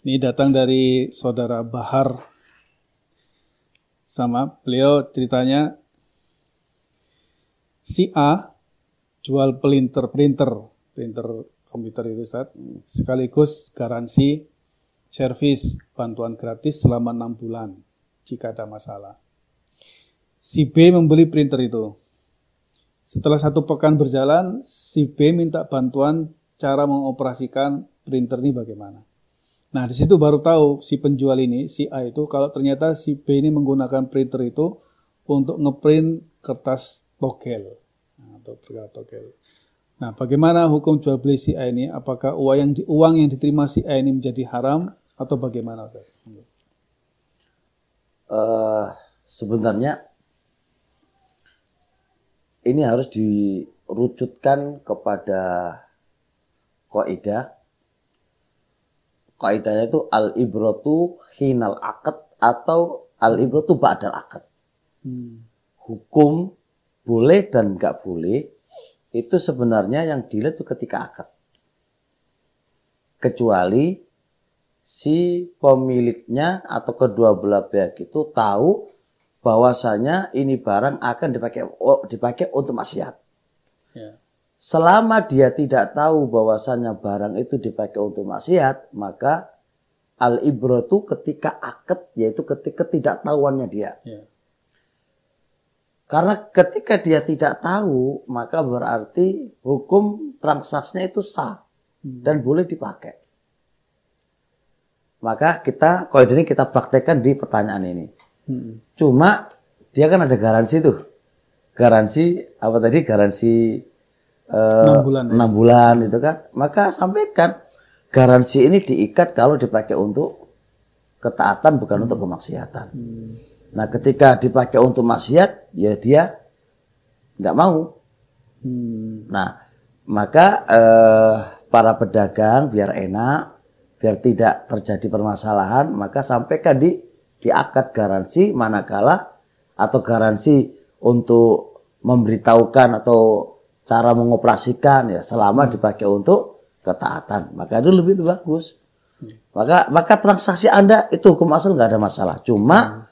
Ini datang dari saudara Bahar. Sama beliau ceritanya, si A jual printer komputer itu Ustaz, sekaligus garansi servis bantuan gratis selama 6 bulan jika ada masalah. Si B membeli printer itu. Setelah 1 pekan berjalan, si B minta bantuan cara mengoperasikan printer ini bagaimana. Nah, di situ baru tahu si penjual ini, si A itu, kalau ternyata si B ini menggunakan printer itu untuk ngeprint kertas togel. Atau kertas togel. Nah, bagaimana hukum jual beli si A ini? Apakah uang yang diterima si A ini menjadi haram atau bagaimana? Sebenarnya ini harus dirucutkan kepada kaidah. Kaidahnya itu al-ibratu hinal akad atau al-ibratu ba'dal akad. Hukum boleh dan enggak boleh itu sebenarnya yang dilihat itu ketika akad. Kecuali si pemiliknya atau kedua belah pihak itu tahu bahwasanya ini barang akan dipakai untuk maksiat. Ya. Selama dia tidak tahu bahwasanya barang itu dipakai untuk maksiat, maka al-ibratu ketika akad, yaitu ketika ketidaktahuannya dia. Ya. Karena ketika dia tidak tahu, maka berarti hukum transaksinya itu sah dan boleh dipakai. Maka kaidah ini kita praktekkan di pertanyaan ini. Cuma dia kan ada garansi tuh. Garansi apa tadi? Garansi 6 bulan itu kan. Maka sampaikan garansi ini diikat kalau dipakai untuk ketaatan bukan untuk kemaksiatan. Nah, ketika dipakai untuk maksiat, ya dia nggak mau. Nah, maka para pedagang biar enak, biar tidak terjadi permasalahan, maka sampaikan di akad garansi manakala atau garansi untuk memberitahukan atau cara mengoperasikan ya selama dipakai untuk ketaatan, maka itu lebih bagus. Maka transaksi Anda itu hukum asal nggak ada masalah. Cuma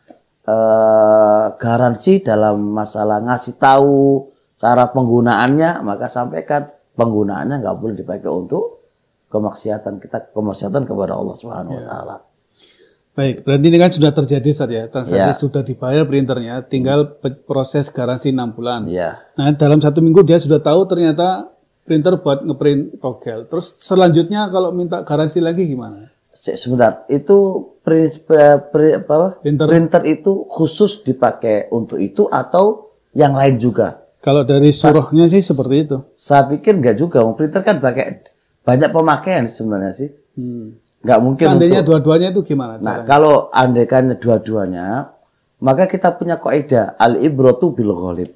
garansi dalam masalah ngasih tahu cara penggunaannya, maka sampaikan penggunaannya nggak boleh dipakai untuk kemaksiatan kepada Allah Subhanahu wa taala. Baik, berarti ini kan sudah terjadi Ustaz ya, transaksi sudah dibayar printernya, tinggal proses garansi 6 bulan. Nah, dalam 1 minggu dia sudah tahu ternyata printer buat ngeprint togel. Terus selanjutnya kalau minta garansi lagi gimana? Sebentar, itu printer itu khusus dipakai untuk itu atau yang lain juga? Kalau dari surahnya sih seperti itu. Saya pikir enggak juga, printer kan pakai banyak pemakaian sebenarnya sih. Nggak mungkin. Seandainya dua-duanya itu gimana? Nah, kalau andaikan dua-duanya, maka kita punya kaidah al-ibratu bil ghalib.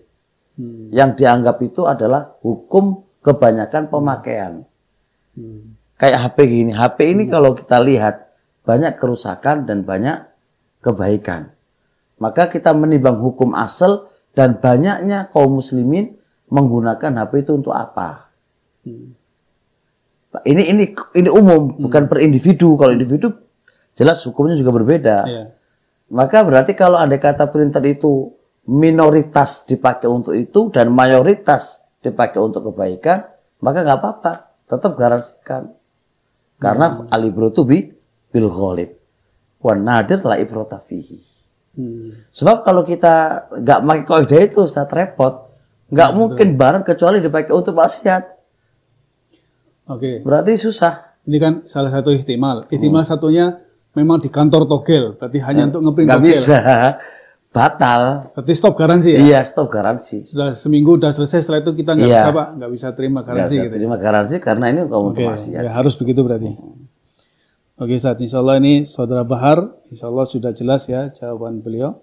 Yang dianggap itu adalah hukum kebanyakan pemakaian. Kayak HP gini. HP ini kalau kita lihat banyak kerusakan dan banyak kebaikan. Maka kita menimbang hukum asal dan banyaknya kaum muslimin menggunakan HP itu untuk apa? Ini umum, bukan per individu. Kalau individu jelas hukumnya juga berbeda. Maka berarti kalau andai kata printer itu minoritas dipakai untuk itu dan mayoritas dipakai untuk kebaikan, maka nggak apa-apa, tetap garansikan. Karena al-ibratu bil ghalib. Wan nadir la ibrata fihi. Sebab kalau kita nggak pakai kaidah itu, Ustaz, repot. Nggak mungkin barang kecuali dipakai untuk maksiat. Berarti susah. Ini kan salah satu ihtimal. Ihtimal satunya memang di kantor togel, berarti hanya untuk ngeprint togel. Nggak bisa, batal. Berarti stop garansi ya? Iya, stop garansi. Sudah seminggu udah selesai, setelah itu kita nggak bisa Pak, nggak bisa terima garansi. Nggak bisa terima garansi karena ini untuk maksiat. Ya, harus begitu berarti. Oke Ustaz, insya Allah ini Saudara Bahar, insya Allah sudah jelas ya jawaban beliau.